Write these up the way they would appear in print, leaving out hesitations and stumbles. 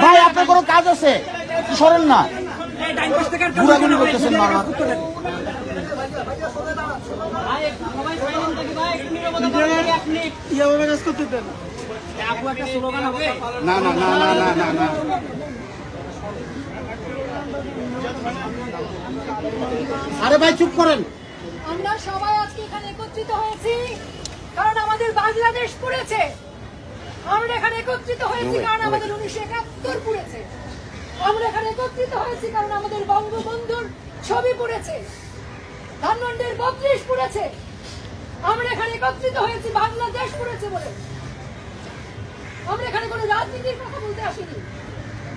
ভাই আপনার কোনো কাজ আছে? সরেন না, ঘুরাঘুরি করতেছেন বারবার। না না না না না না না, আরে ভাই চুপ করেন। আমরা সবাই আজকে এখানে একত্রিত হয়েছি কারণ আমাদের বাংলাদেশ পুড়েছে। আমরা এখানে একত্রিত হয়েছি কারণ আমাদের 1971 পুড়েছে। আমরা এখানে একত্রিত হয়েছি কারণ আমাদের বঙ্গবন্ধুর ছবি পুড়েছে, ধানমন্ডির 32 পুড়েছে। আমরা এখানে একত্রিত হয়েছি বাংলাদেশ পুড়েছে বলে। আমরা এখানে কোনো রাজনীতির কথা বলতে আসিনি।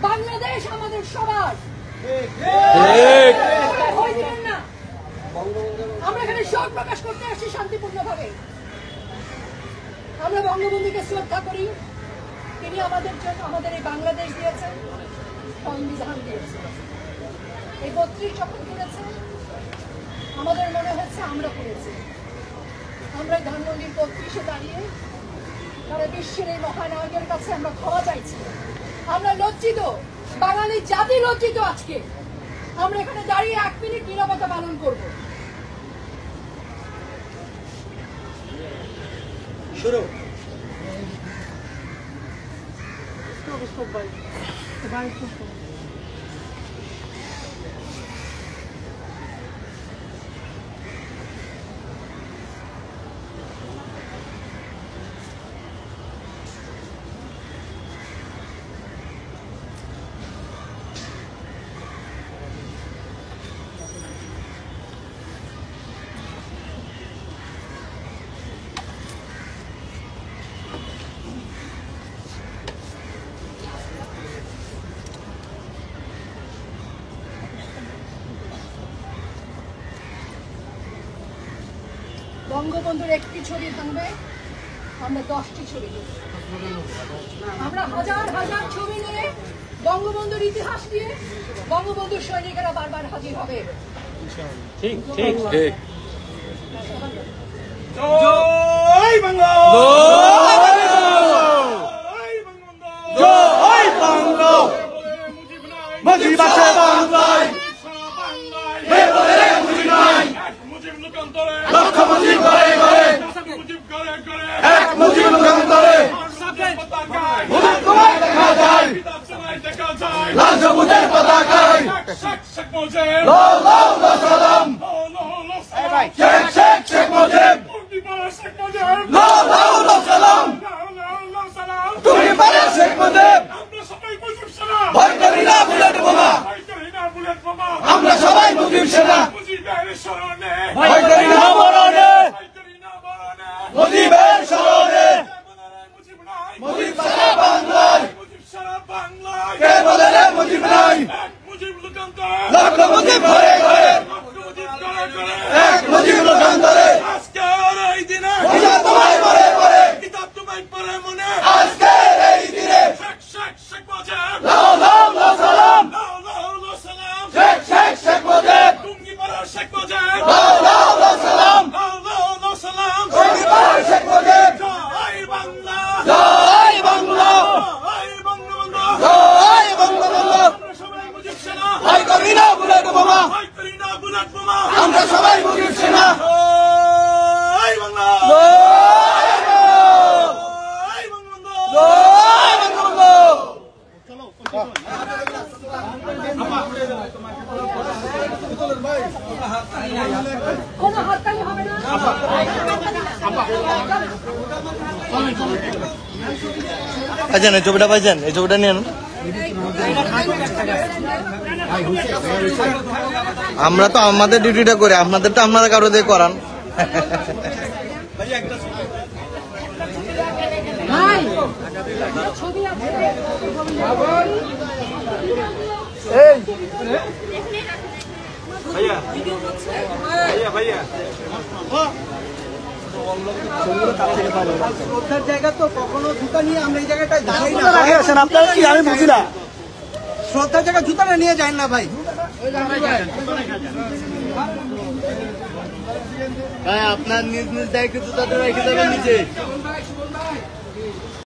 বাংলাদেশ আমাদের সবার। না, আমরা এখানে শোক প্রকাশ করতে আসছি শান্তিপূর্ণভাবে। আমরা বঙ্গবন্ধুকে শ্রদ্ধা করি। তিনি আমাদের জন্য আমাদের এই বাংলাদেশ দিয়েছেন, সংবিধান দিয়েছেন। এই 32 যখন করেছে আমাদের মনে হচ্ছে আমরা করেছি। আমরা ধানমন্ডির 32-এ দাঁড়িয়ে তারা বিশ্বের এই মহানায়কের কাছে আমরা ক্ষমা চাইছি। আমরা লজ্জিত, বাঙালি জাতি লজ্জিত। আজকে আমরা এখানে দাঁড়িয়ে 1 মিনিট নীরবতা পালন করব। শুরু। বঙ্গবন্ধুর একটি ছবি ভাঙবে, আমরা 10টি ছবি দেব। আমরা হাজার হাজার ছবি নিয়ে বঙ্গবন্ধুর ইতিহাস নিয়ে বঙ্গবন্ধুর সৈনিকেরা বারবার হাজির হবে। ঠিক ঠিক ঠিক। জয় বাংলা, জয় বাংলা, মুজিব আছে বাংলায়, লক্ষ মুজিব ঘরে ঘরে, এক মুজিব লোকান্তরে, মুজিব তোমায় দেখা যায়, লাল সবুজের পতাকায়, লাও লাও লাও সালাম, শেখ শেখ শেখ মুজিব, লাও লাও লাও সালাম, তুমি পারে শেখ মুজিব, ভয় করি না বুলেট বোমা, আমরা সবাই মুজিব সেনা, ভয় করি না মরণে, মুজিবের স্মরণে, মুজিব সারা বাংলায়, কে বলে রে মুজিব নাই, লক্ষ মুজিব ঘরে ঘরে, এক মুজিব লোকান্তরে, আজকের এই দিনে তোমায় মরে মরে, কিতাব তোমায় পড়ে মনে, আজকের এই দিনে, শেখ শেখ শেখ মুজিব, লাও লাও লাও সালাম, লাও লাও লাও সালাম, শেখ শেখ শেখ মুজিব, টুঙ্গি পাড়া শেখ মুজিব, লাও লাও লাও সালাম, লাও লাও লাও সালাম, তুমি পারে শেখ মুজিব, জয় বাংলা, জয় বাংলা, জয় বঙ্গবন্ধু, জয় বঙ্গবন্ধু, আমরা সবাই মুজিব সেনা, ভয় করি না বুলেট বোমা, ভয় করি না বুলেট বোমা, আমরা সবাই মুজিব সেনা, জয় বাংলা, জয় বঙ্গবন্ধু, জয় বঙ্গবন্ধু। কোনো হাততালি হবে না। ভাইজান এই ছবিটা, ভাইজান এই ছবিটা নিয়ে নেন। আমরা তো আমাদের ডিউটিটা করি, আপনাদের তো আপনারা কারো দিয়ে করান। ভাই ছবি আছে, শ্রদ্ধার জায়গা তো কখনো জুতা নিয়ে আমরা এই জায়গাটায় দাঁড়াই না। আপনারা কি আমি বুঝি না, শ্রদ্ধার জায়গা জুতাটা নিয়ে যায় না ভাই। ভাই আপনার নিজ নিজ দায়িত্ব জুতাটা রেখে যাবেন নিচে।